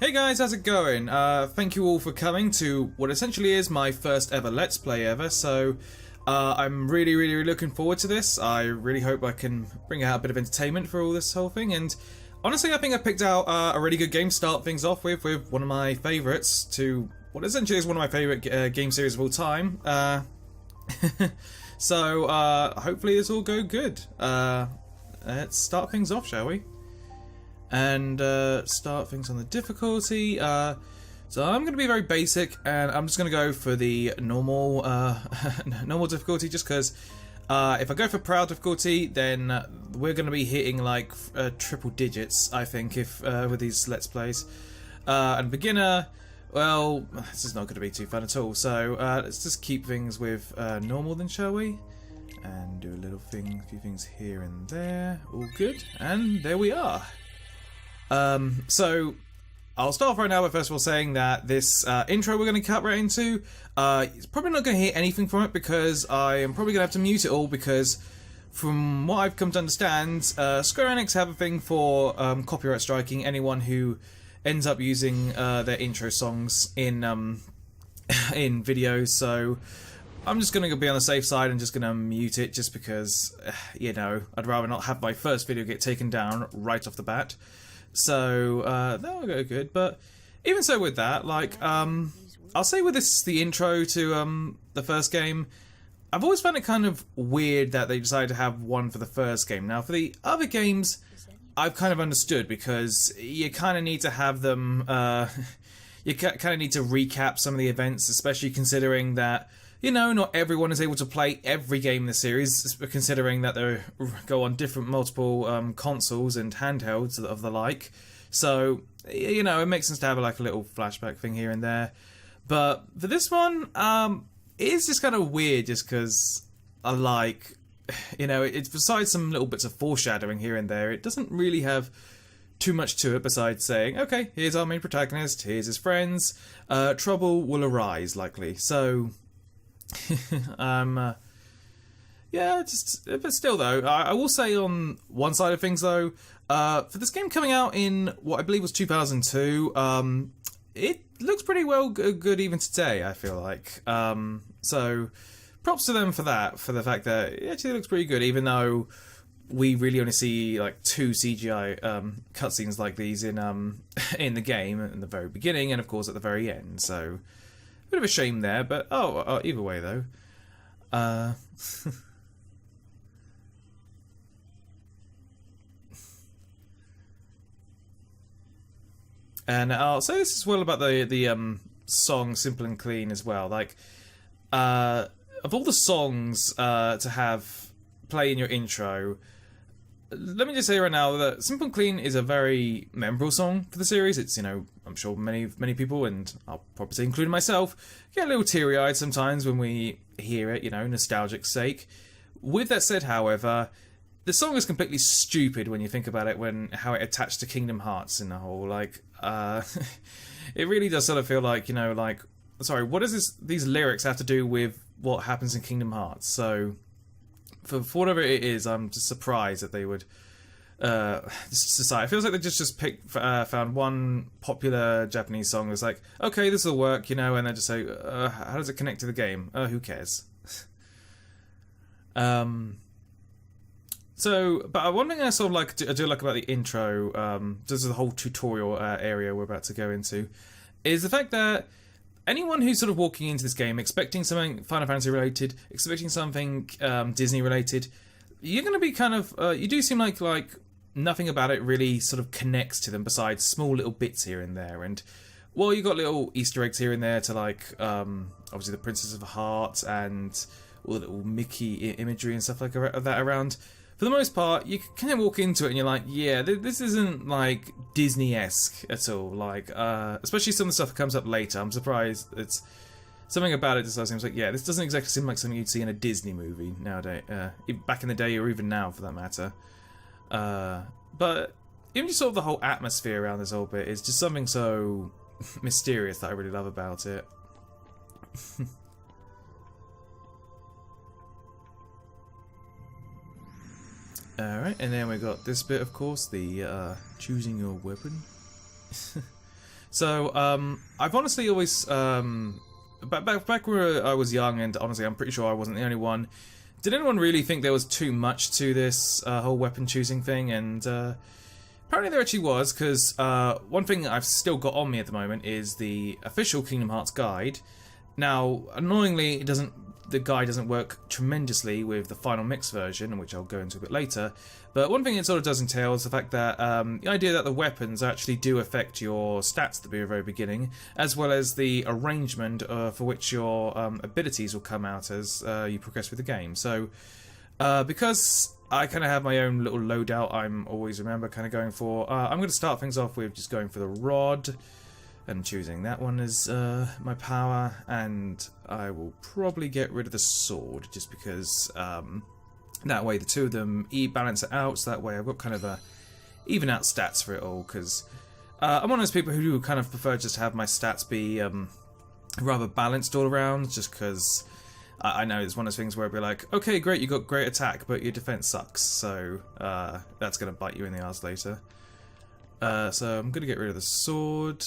Hey guys, how's it going? Thank you all for coming to what essentially is my first ever Let's Play ever, so I'm really looking forward to this. I really hope I can bring out a bit of entertainment for all this whole thing, and honestly I think I picked out a really good game to start things off with one of my favourites to what essentially is one of my favourite game series of all time. So hopefully this will go good. Let's start things off, shall we? And start things on the difficulty. So I'm going to be very basic, and I'm just going to go for the normal normal difficulty, just because if I go for proud difficulty, then we're going to be hitting like triple digits, I think, if with these Let's Plays. And beginner, well, this is not going to be too fun at all. So let's just keep things with normal then, shall we? And do a few things here and there. All good, and there we are. So I'll start off right now by first of all saying that this intro we're going to cut right into, it's probably not going to hear anything from it because I am probably going to have to mute it all, because from what I've come to understand, Square Enix have a thing for copyright striking anyone who ends up using their intro songs in in videos, so I'm just going to be on the safe side and just going to mute it, just because, you know, I'd rather not have my first video get taken down right off the bat. So that'll go good, but even so with that, like, I'll say with this, the intro to the first game, I've always found it kind of weird that they decided to have one for the first game. Now for the other games, I've kind of understood, because you kind of need to have them, you kind of need to recap some of the events, especially considering that, you know, not everyone is able to play every game in the series, considering that they go on different multiple consoles and handhelds of the like. So, you know, it makes sense to have like a little flashback thing here and there. But for this one, it is just kind of weird, just because I like, you know, it's besides some little bits of foreshadowing here and there, it doesn't really have too much to it besides saying, okay, here's our main protagonist, here's his friends, trouble will arise, likely. So yeah, just, but still though, I will say on one side of things though, for this game coming out in what I believe was 2002, it looks pretty well good even today, I feel like. So props to them for that, for the fact that it actually looks pretty good, even though we really only see like 2 CGI cutscenes like these in in the game, in the very beginning and of course at the very end. So a bit of a shame there, but either way though. And I'll say this as well about the song "Simple and Clean" as well. Like, of all the songs to have play in your intro, let me just say right now that "Simple and Clean" is a very memorable song for the series. It's, you know, I'm sure many people, and I'll probably say including myself, get a little teary-eyed sometimes when we hear it, you know, nostalgic sake. With that said, however, the song is completely stupid when you think about it, how it attached to Kingdom Hearts in the whole, like, it really does sort of feel like, you know, like, sorry, what does these lyrics have to do with what happens in Kingdom Hearts? So for whatever it is, I'm just surprised that they would decide. It feels like they just found one popular Japanese song that's like, okay, this will work, you know, and they just say, how does it connect to the game? Who cares? So, but one thing I sort of like, I do like about the intro, just the whole tutorial area we're about to go into, is the fact that anyone who's sort of walking into this game expecting something Final Fantasy related, expecting something Disney related, you're going to be kind of, you do seem like nothing about it really sort of connects to them besides small little bits here and there. And well, you got little Easter eggs here and there to like, obviously the Princess of Heart and all the little Mickey imagery and stuff like that around. For the most part, you kind of walk into it and you're like, yeah, this isn't like Disney-esque at all. Like, especially some of the stuff that comes up later. I'm surprised. It's something about it just seems like, yeah, this doesn't exactly seem like something you'd see in a Disney movie nowadays. Back in the day, or even now for that matter. But even just sort of the whole atmosphere around this whole bit is just something so mysterious that I really love about it. Alright, and then we got this bit, of course, the choosing your weapon. So I've honestly always back when I was young, and honestly I'm pretty sure I wasn't the only one. Did anyone really think there was too much to this whole weapon choosing thing? And apparently there actually was, because one thing I've still got on me at the moment is the official Kingdom Hearts guide. Now, annoyingly, the guide doesn't work tremendously with the final mix version, which I'll go into a bit later. But one thing it sort of does entail is the fact that the idea that the weapons actually do affect your stats at the very beginning, as well as the arrangement for which your abilities will come out as you progress through the game. So, because I kind of have my own little loadout, I'm always remember kind of going for. I'm going to start things off with just going for the rod. And choosing that one as my power, and I will probably get rid of the sword just because that way the two of them balance it out, so that way I've got kind of a even out stats for it all, because I'm one of those people who kind of prefer just to have my stats be rather balanced all around, just because I know it's one of those things where it'll be like, okay, great, you got great attack, but your defense sucks, so that's going to bite you in the arse later. So I'm going to get rid of the sword.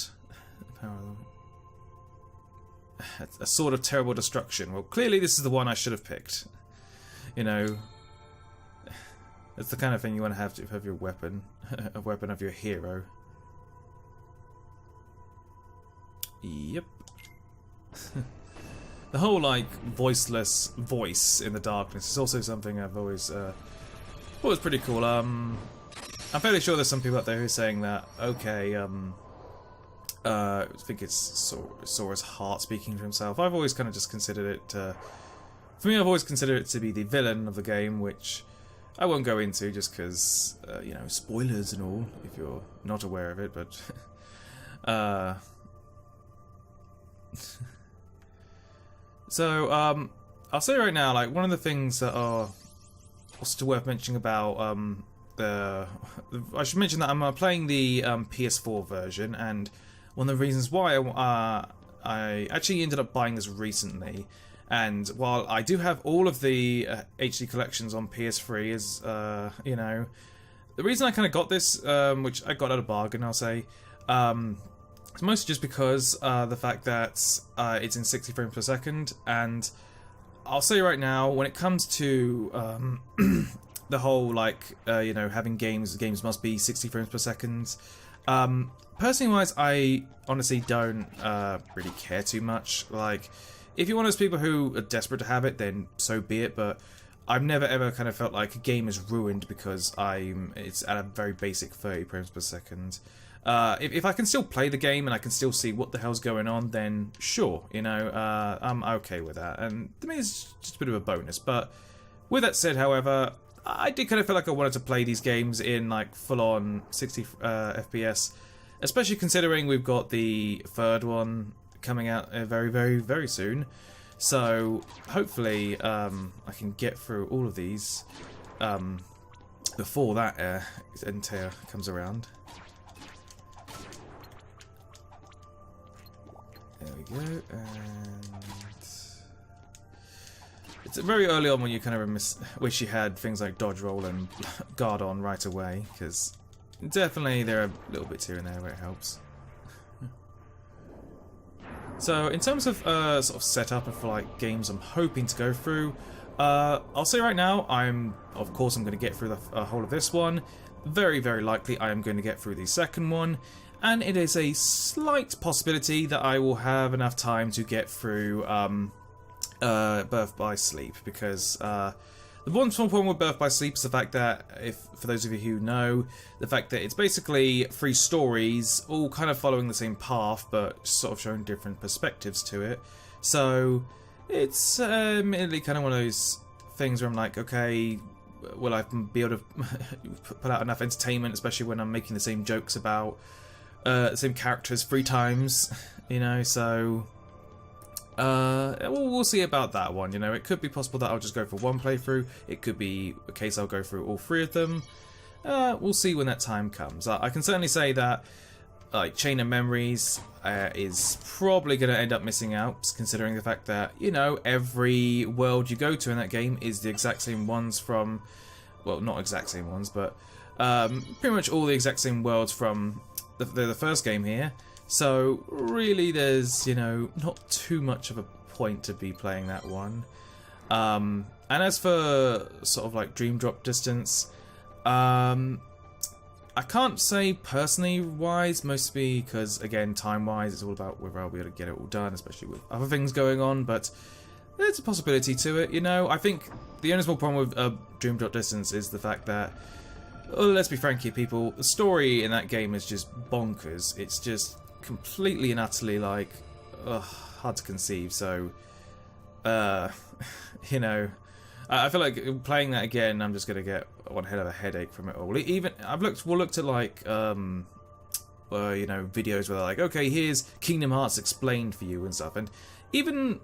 A sword of terrible destruction. Well, clearly this is the one I should have picked. You know, it's the kind of thing you want to have your weapon, a weapon of your hero. Yep. The whole like voiceless voice in the darkness is also something I've always thought was pretty cool. I'm fairly sure there's some people out there who are saying that. Okay, I think it's Sora's heart speaking to himself. I've always kind of just considered it, for me I've always considered it to be the villain of the game, which I won't go into just because, you know, spoilers and all, if you're not aware of it, but, so, I'll say right now, like, one of the things that are also worth mentioning about, I should mention that I'm playing the PS4 version, and one of the reasons why I actually ended up buying this recently, and while I do have all of the HD collections on PS3, is you know, the reason I kind of got this, which I got at a bargain, I'll say, it's mostly just because the fact that it's in 60 frames per second, and I'll say right now, when it comes to the whole like you know, having games must be 60 frames per second. Personally wise, I honestly don't really care too much. Like, if you're one of those people who are desperate to have it, then so be it, but I've never ever kind of felt like a game is ruined because it's at a very basic 30 frames per second. If I can still play the game and I can still see what the hell's going on, then sure, you know, I'm okay with that. And to me, it's just a bit of a bonus. But with that said, however, I did kind of feel like I wanted to play these games in like full-on 60 FPS. Especially considering we've got the third one coming out very soon. So hopefully I can get through all of these before that entail comes around. There we go, and it's very early on when you kind of wish you had things like dodge roll and guard on right away, because definitely there are little bits here and there where it helps. So in terms of sort of setup for like games I'm hoping to go through, I'll say right now of course I'm going to get through the whole of this one. Very likely I am going to get through the second one, and it is a slight possibility that I will have enough time to get through Birth by Sleep, because the one small problem with Birth by Sleep is the fact that, for those of you who know, the fact that it's basically 3 stories, all kind of following the same path, but sort of showing different perspectives to it. So, it's admittedly kind of one of those things where I'm like, okay, will I be able to put out enough entertainment, especially when I'm making the same jokes about the same characters 3 times, you know, so we'll see about that one. You know, it could be possible that I'll just go for one playthrough. It could be a case I'll go through all 3 of them. We'll see when that time comes. I can certainly say that like Chain of Memories is probably going to end up missing out, considering the fact that, you know, every world you go to in that game is the exact same ones from, well, not exact same ones, but pretty much all the exact same worlds from the first game here. So really there's, you know, not too much of a point to be playing that one. And as for sort of like Dream Drop distance, I can't say personally wise, mostly because, again, time-wise, it's all about whether I'll be able to get it all done, especially with other things going on, but there's a possibility to it, you know. I think the only small problem with Dream Drop Distance is the fact that, let's be frank here, people, the story in that game is just bonkers. It's just completely and utterly, like, hard to conceive, so, you know, I feel like playing that again, I'm just going to get one hell of a headache from it all. Even I've looked at like you know, videos where they're like, okay, here's Kingdom Hearts explained for you and stuff, and even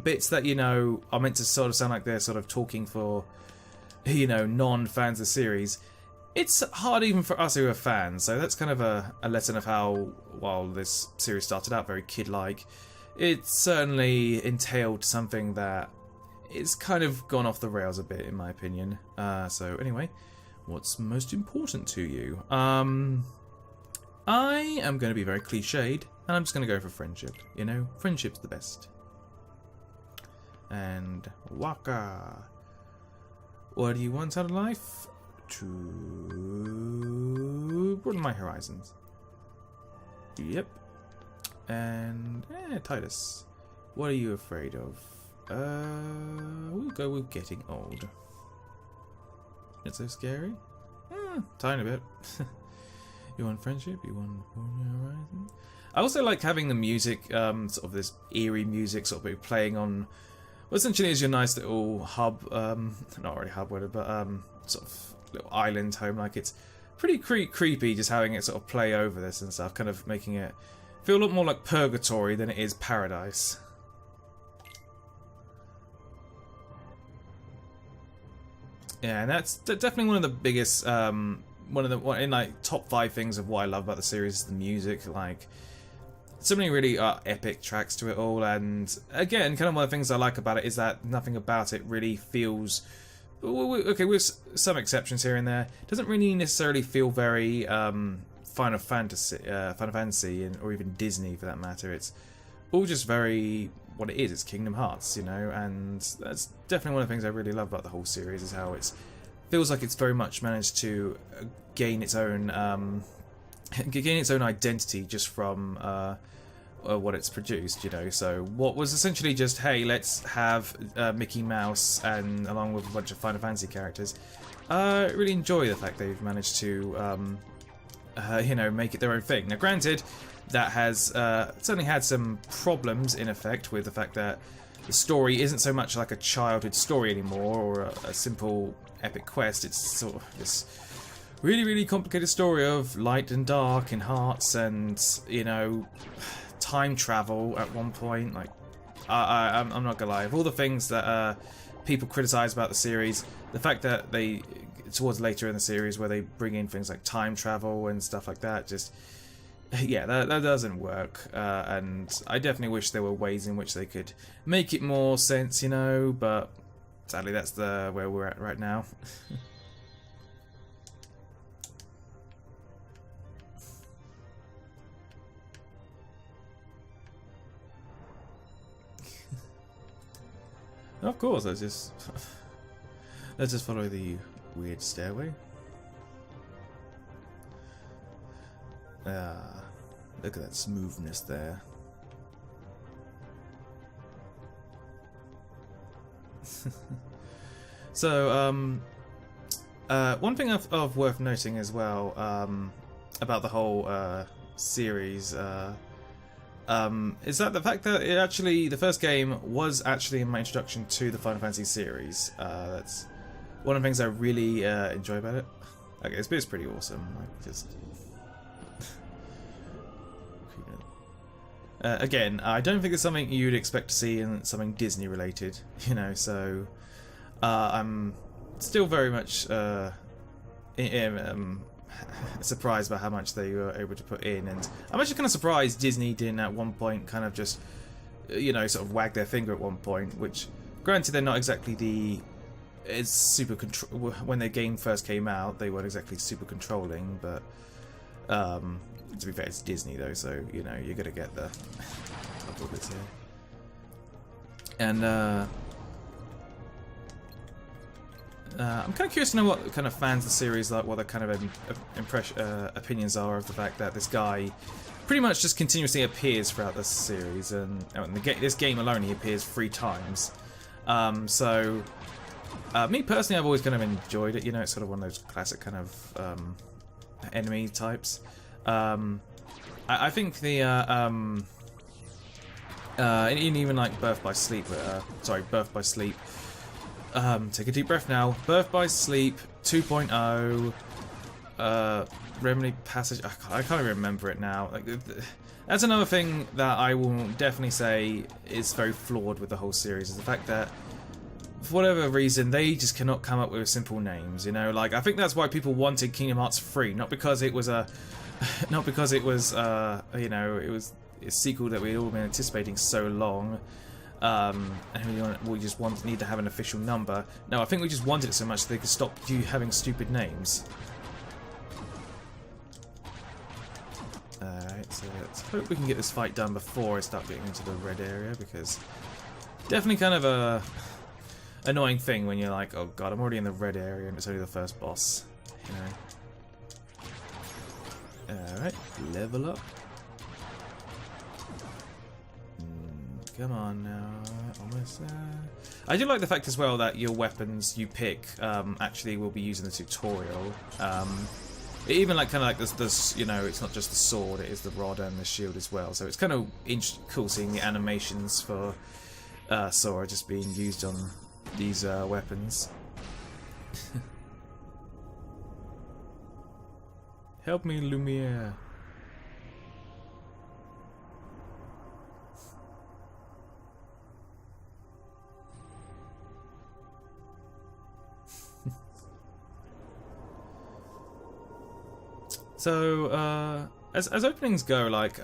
bits that, you know, are meant to sort of sound like they're sort of talking for, you know, non-fans of the series. It's hard even for us who are fans, so that's kind of a lesson of how, while this series started out very kid-like, it certainly entailed something that it's kind of gone off the rails a bit, in my opinion. So anyway, what's most important to you? I am going to be very cliched, and I'm just going to go for friendship. You know, friendship's the best. And waka. What do you want out of life? To broaden my horizons. Yep. And Titus, what are you afraid of? We'll go with getting old. It's so scary? Tiny bit. You want friendship? You want horizon? I also like having the music, sort of this eerie music sort of playing on, well, essentially is your nice little hub, not really hub, but sort of little island home. Like, it's pretty creepy just having it sort of play over this and stuff, kind of making it feel a lot more like purgatory than it is paradise. Yeah, and that's definitely one of the biggest, in like top 5 things of what I love about the series is the music. Like, so many really epic tracks to it all, and again, kind of one of the things I like about it is that nothing about it really feels, okay, with some exceptions here and there, doesn't really necessarily feel very Final Fantasy, or even Disney for that matter. It's all just very what it is. It's Kingdom Hearts, you know, and that's definitely one of the things I really love about the whole series is how it feels like it's very much managed to gain its own identity just from what it's produced, you know. So what was essentially just, hey, let's have Mickey Mouse and along with a bunch of Final Fantasy characters. I really enjoy the fact they've managed to you know, make it their own thing. Now, granted, that has certainly had some problems in effect with the fact that the story isn't so much like a childhood story anymore or a simple epic quest. It's sort of this really, really complicated story of light and dark and hearts and, you know, time travel at one point. Like, I'm not gonna lie, of all the things that people criticize about the series, the fact that they, towards later in the series where they bring in things like time travel and stuff like that, just, yeah, that doesn't work, and I definitely wish there were ways in which they could make it more sense, you know, but sadly that's where we're at right now. Of course, let's just follow the weird stairway. Look at that smoothness there. So, one thing of worth noting as well, about the whole series, is that the fact that the first game was actually my introduction to the Final Fantasy series. That's one of the things I really enjoy about it. Okay, it's pretty awesome. Like, just again, I don't think it's something you'd expect to see in something Disney related, you know. So I'm still very much surprised by how much they were able to put in, and I'm actually kind of surprised Disney didn't at one point kind of just, you know, sort of wag their finger at one point. Which, granted, they're not exactly when their game first came out, they weren't exactly super controlling, but To be fair, it's Disney though, so you know you're gonna get the couple bits here. And I'm kind of curious to know what kind of fans of the series like, what their kind of opinions are of the fact that this guy pretty much just continuously appears throughout this series, and this game alone he appears 3 times. Me personally, I've always kind of enjoyed it. You know, it's sort of one of those classic kind of enemy types. I think the even like Birth by Sleep. Birth by Sleep. Take a deep breath now. Birth by Sleep 2.0. Remedy Passage. I can't even remember it now. Like, that's another thing that I will definitely say is very flawed with the whole series, is the fact that for whatever reason they just cannot come up with simple names. You know, like I think that's why people wanted Kingdom Hearts 3, not because it was a, not because it was you know, it was a sequel that we'd all been anticipating so long. And we just need to have an official number. No, I think we just wanted it so much that they could stop you having stupid names. Alright, so let's hope we can get this fight done before I start getting into the red area, because definitely kind of a annoying thing when you're like, oh god, I'm already in the red area and it's only the first boss, you know. Alright, level up. Come on now, almost there. I do like the fact as well that your weapons you pick actually will be used in the tutorial. Even like kind of like this, you know, it's not just the sword; it is the rod and the shield as well. So it's kind of cool seeing the animations for Sora just being used on these weapons. Help me, Lumiere. So, as openings go, like,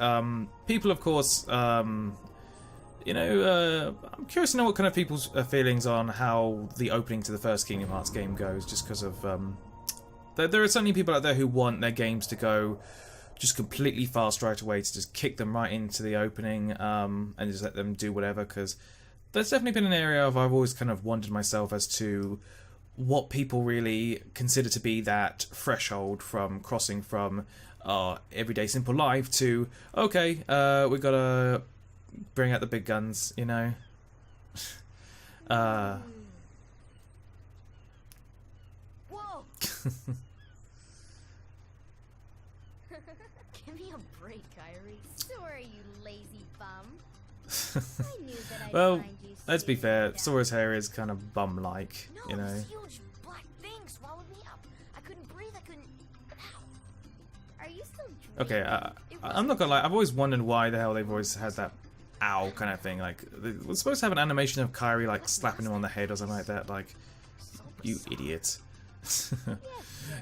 people, of course, you know, I'm curious to know what kind of people's feelings on how the opening to the first Kingdom Hearts game goes, just because of, there are certainly people out there who want their games to go just completely fast right away, to just kick them right into the opening, and just let them do whatever, because there's definitely been an area of I've always kind of wondered myself as to what people really consider to be that threshold from crossing from everyday simple life to, okay, we've got to bring out the big guns, you know. Whoa! Give me a break, Kyrie. Sorry, you lazy bum. I knew that I'd Well, find you let's be sitting fair, down. Sora's hair is kind of bum-like, you know. This huge black thing swallowed me up. I couldn't breathe. I couldn't. Ow. Are you still Okay, I'm not gonna lie, I've always wondered why the hell they've always had that ow kind of thing. Like, we're supposed to have an animation of Kyrie, like, slapping him on the head or something like that. Like, you idiot.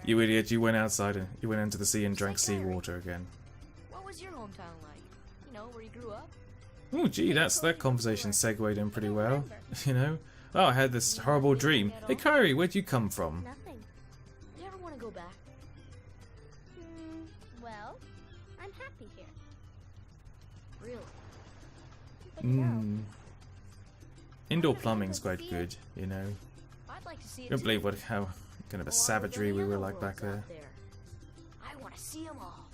You idiot, you went outside and you went into the sea and drank seawater again. What was your hometown like? You know, where you grew up? Oh, gee, that conversation segued in pretty well, you know. Oh, I had this horrible dream. Hey, Kyrie, where'd you come from? Nothing. You ever want to go back? Well, I'm happy here. Really? Indoor plumbing's quite good, you know. I'd like to see it Don't too. believe how kind of a savagery we were like back there. I want to see them all.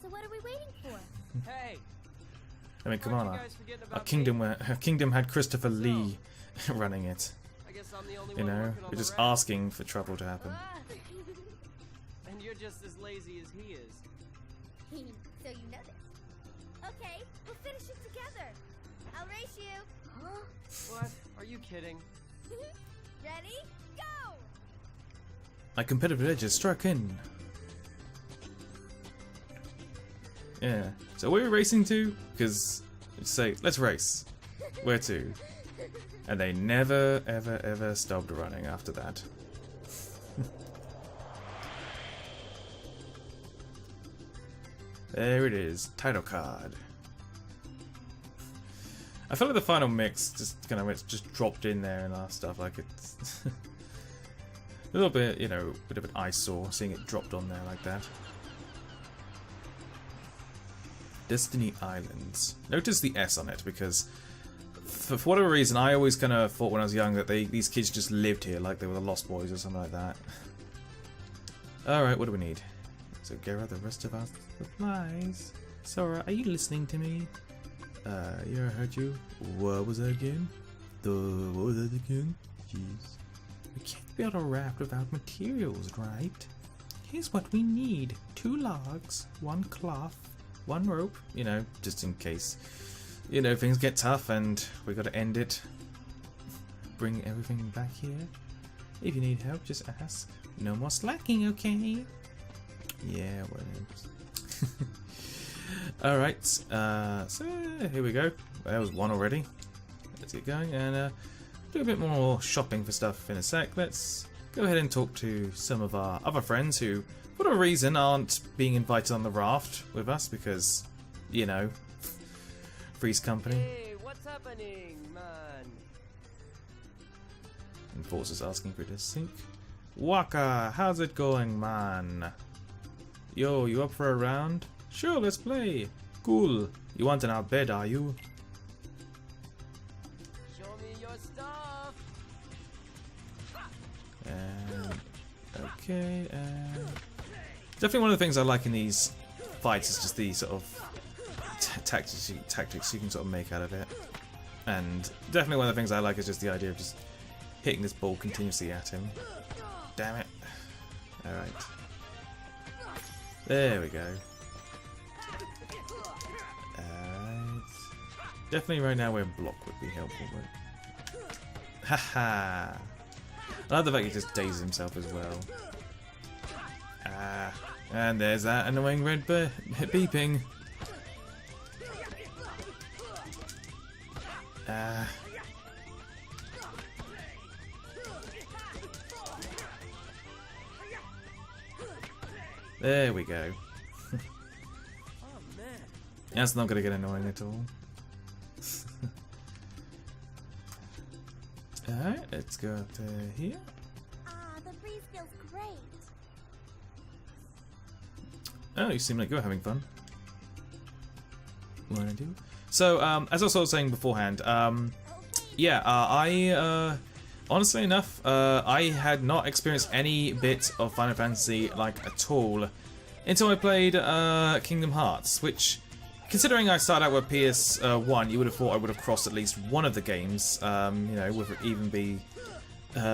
So what are we waiting for? Hey, I mean, come on, aren't you guys forgetting our about kingdom had Christopher Lee running it. I guess I'm the only You one know, working on we're just the raft. asking for trouble to happen. And you're just as lazy as he is. So you know this. Okay, we'll finish it together. I'll race you. Huh? What? Are you kidding? Ready? Go! My competitive edge has struck in. Yeah. So where are we racing to? Because say, let's race. Where to? And they never, ever, ever stopped running after that. There it is, title card. I feel like the final mix just kind of it's just dropped in there and our stuff. Like it's a little bit, you know, bit of an eyesore seeing it dropped on there like that. Destiny Islands. Notice the S on it because for whatever reason I always kind of thought when I was young that these kids just lived here like they were the Lost Boys or something like that. Alright, what do we need? So gather the rest of our supplies. Sora, are you listening to me? Yeah, I heard you. What was that again? What was that again? Jeez. We can't build a raft without materials, right? Here's what we need. 2 logs, 1 cloth, 1 rope, you know, just in case, you know, things get tough and we gotta end it. Bring everything back here. If you need help, just ask. No more slacking, okay? Yeah, whatever. Alright, so here we go. There was 1 already. Let's get going and do a bit more shopping for stuff in a sec. Let's go ahead and talk to some of our other friends who, for whatever reason, aren't being invited on the raft with us because, you know, Three's company. Hey, what's happening, man? And Force is asking for this sync. Waka, how's it going, man? Yo, you up for a round? Sure, let's play. Cool. You want an our bed, are you? Show me your stuff. Okay, definitely one of the things I like in these fights is just the sort of tactics you can sort of make out of it. And definitely one of the things I like is just the idea of just hitting this ball continuously at him. Damn it. Alright. There we go. Alright. Definitely right now where block would be helpful, but... Haha! I like the fact he just dazes himself as well. Ah, and there's that annoying red beeping. Ah. There we go. That's not gonna get annoying at all. Alright, let's go up to here. The breeze feels great. Oh, you seem like you're having fun. What I do? So, as I was sort of saying beforehand, yeah, I, honestly enough, I had not experienced any bit of Final Fantasy, like, at all, until I played, Kingdom Hearts, which, considering I started out with PS1, you would have thought I would have crossed at least one of the games, you know, whether it even be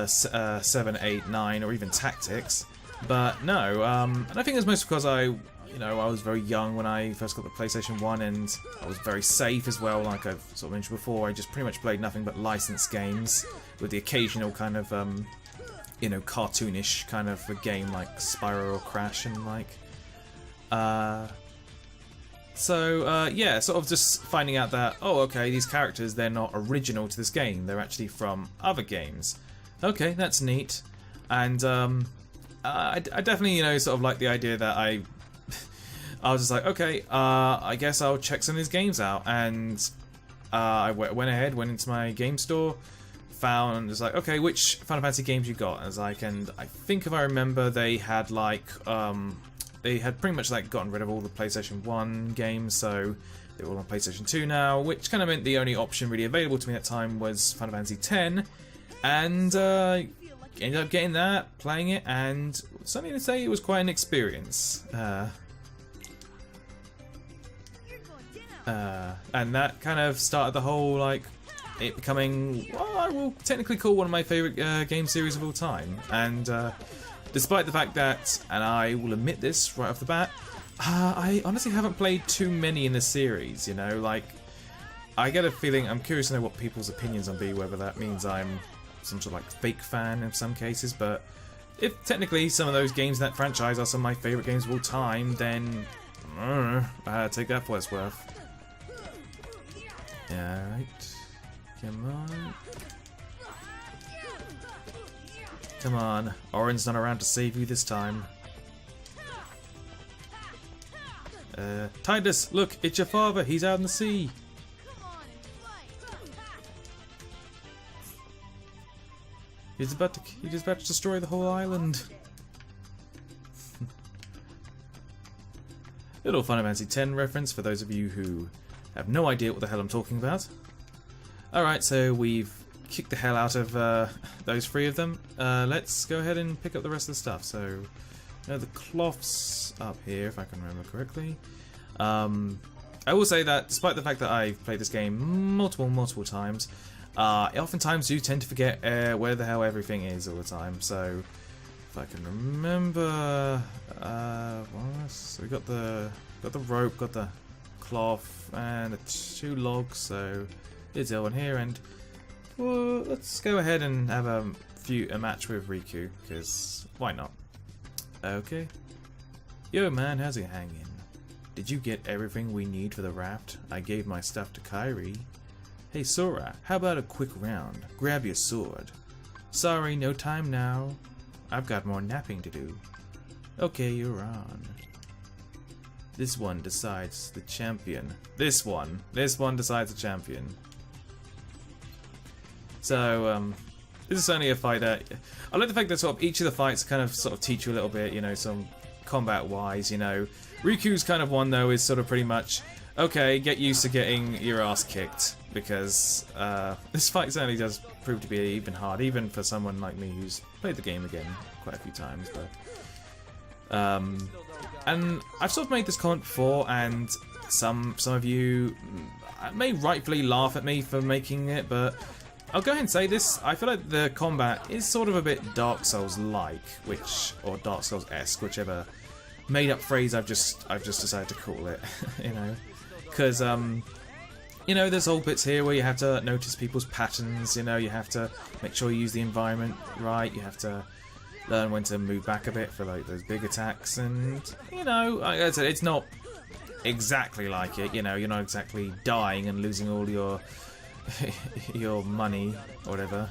7, 8, 9, or even Tactics. But no, and I think it's mostly because I was very young when I first got the PlayStation 1, and I was very safe as well, like I've sort of mentioned before. I just pretty much played nothing but licensed games, with the occasional kind of, you know, cartoonish kind of a game like Spyro or Crash and like. So, yeah, sort of just finding out that, oh, okay, these characters, they're not original to this game. They're actually from other games. Okay, that's neat. And, I definitely, you know, sort of like the idea that I was just like, okay, I guess I'll check some of these games out. And, I went ahead, went into my game store, found, was like, okay, which Final Fantasy games you got? And I was like, and I think if I remember, they had like, they had pretty much like gotten rid of all the PlayStation 1 games, so they were all on PlayStation 2 now, which kind of meant the only option really available to me at the time was Final Fantasy X, and ended up getting that, playing it, and something to say it was quite an experience. And that kind of started the whole, like, it becoming, well, I will technically call one of my favourite game series of all time, and despite the fact that, and I will admit this right off the bat, I honestly haven't played too many in the series, you know, like, I get a feeling, I'm curious to know what people's opinions on be, whether that means I'm some sort of like fake fan in some cases, but if technically some of those games in that franchise are some of my favourite games of all time, then take that for what it's worth. Alright, come on. Come on, Orin's not around to save you this time. Tidus, look, it's your father, he's out in the sea. He's about to destroy the whole island. Little Final Fantasy X reference for those of you who have no idea what the hell I'm talking about. Alright, so we've kicked the hell out of those 3 of them. Let's go ahead and pick up the rest of the stuff. So, the cloth's up here, if I can remember correctly. I will say that, despite the fact that I've played this game multiple times, I oftentimes do tend to forget where the hell everything is all the time. So, if I can remember, so we got the rope, got the cloth, and the 2 logs. So, here's the one here, and well, let's go ahead and have a match with Riku, because why not? Okay. Yo, man, how's it hanging? Did you get everything we need for the raft? I gave my stuff to Kairi. Hey Sora, how about a quick round? Grab your sword. Sorry, no time now. I've got more napping to do. Okay, you're on. This one decides the champion. This one decides the champion. So, this is only a fight that... I like the fact that sort of each of the fights kind of sort of teach you a little bit, you know, some combat-wise, you know. Riku's kind of one, though, is sort of pretty much, okay, get used to getting your ass kicked, because this fight certainly does prove to be even hard, even for someone like me who's played the game again quite a few times, but... and I've sort of made this comment before, and some of you may rightfully laugh at me for making it, but I'll go ahead and say this. I feel like the combat is sort of a bit Dark Souls-like, or Dark Souls-esque, whichever made-up phrase I've just decided to call it, you know, because you know, there's whole bits here where you have to notice people's patterns. You know, you have to make sure you use the environment right. You have to learn when to move back a bit for like those big attacks, and you know, like I said, it's not exactly like it. You know, you're not exactly dying and losing all your your money or whatever.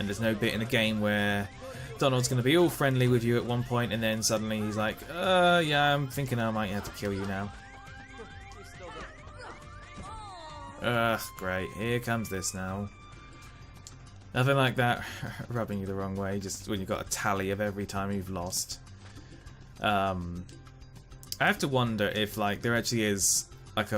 And there's no bit in the game where Donald's going to be all friendly with you at one point, and then suddenly he's like, yeah, I'm thinking I might have to kill you now. Ugh, great. Here comes this now. Nothing like that rubbing you the wrong way, just when you've got a tally of every time you've lost. I have to wonder if, like, there actually is, like,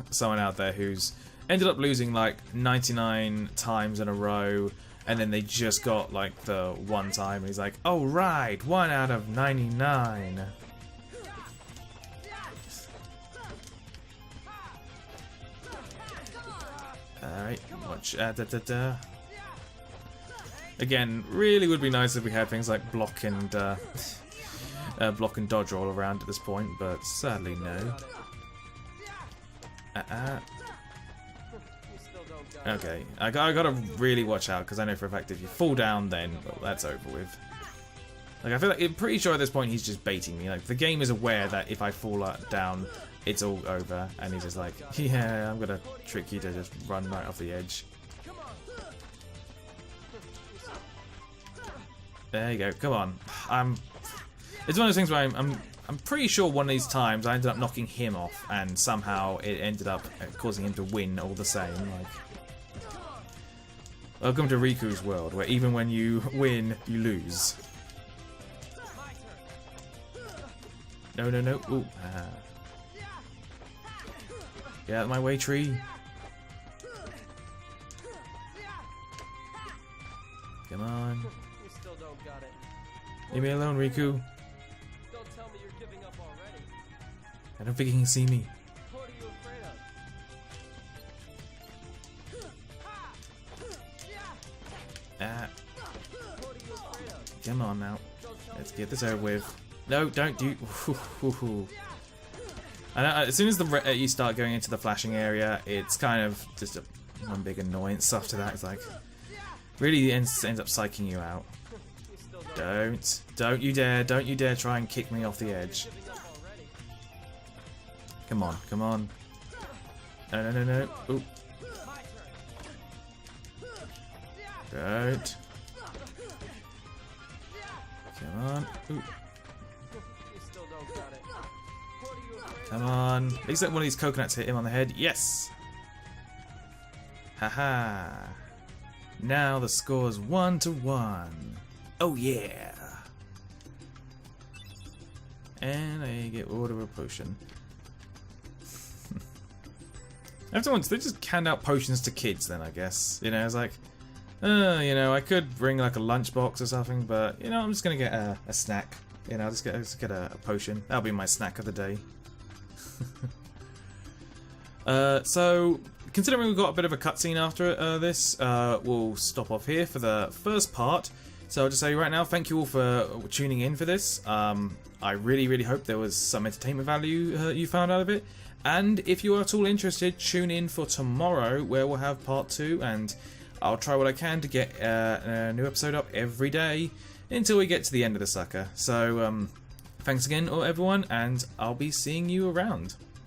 someone out there who's ended up losing, like, 99 times in a row, and then they just got, like, the one time, and he's like, oh, right, 1 out of 99. Alright, watch, Again, really would be nice if we had things like block and dodge all around at this point, but sadly no. Okay, I gotta really watch out, because I know for a fact if you fall down, then well, that's over with. Like, I feel like I'm pretty sure at this point he's just baiting me. Like, the game is aware that if I fall down, it's all over, and he's just like, yeah, I'm gonna trick you to just run right off the edge. There you go. Come on. It's one of those things where I'm pretty sure one of these times I ended up knocking him off, and somehow it ended up causing him to win all the same. Like, welcome to Riku's world, where even when you win, you lose. No, no, no. Ooh. Get out of my way, tree. Come on. Leave me alone, Riku. Don't tell me you're giving up already. I don't think he can see me. What are you afraid of? What are you afraid of? Come on now. Let's get this over with. No, don't do. And as soon as you start going into the flashing area, it's kind of just one big annoyance. After that, it's like really ends up psyching you out. Don't you dare try and kick me off the edge. Come on, come on. No, no, no, no. Ooh. Don't. Come on. Ooh. Come on. At least one of these coconuts hit him on the head. Yes! Haha. Now the score's 1-1. Oh yeah. And I get order a potion. Everyone's they just hand out potions to kids then, I guess. You know, it's like, you know, I could bring like a lunchbox or something, but you know, I'm just gonna get a snack. You know, just get a potion. That'll be my snack of the day. So, considering we've got a bit of a cutscene after this, we'll stop off here for the first part. So I'll just say right now, thank you all for tuning in for this. I really hope there was some entertainment value you found out of it. And if you are at all interested, tune in for tomorrow where we'll have part 2, and I'll try what I can to get a new episode up every day until we get to the end of the sucker. So thanks again everyone, and I'll be seeing you around.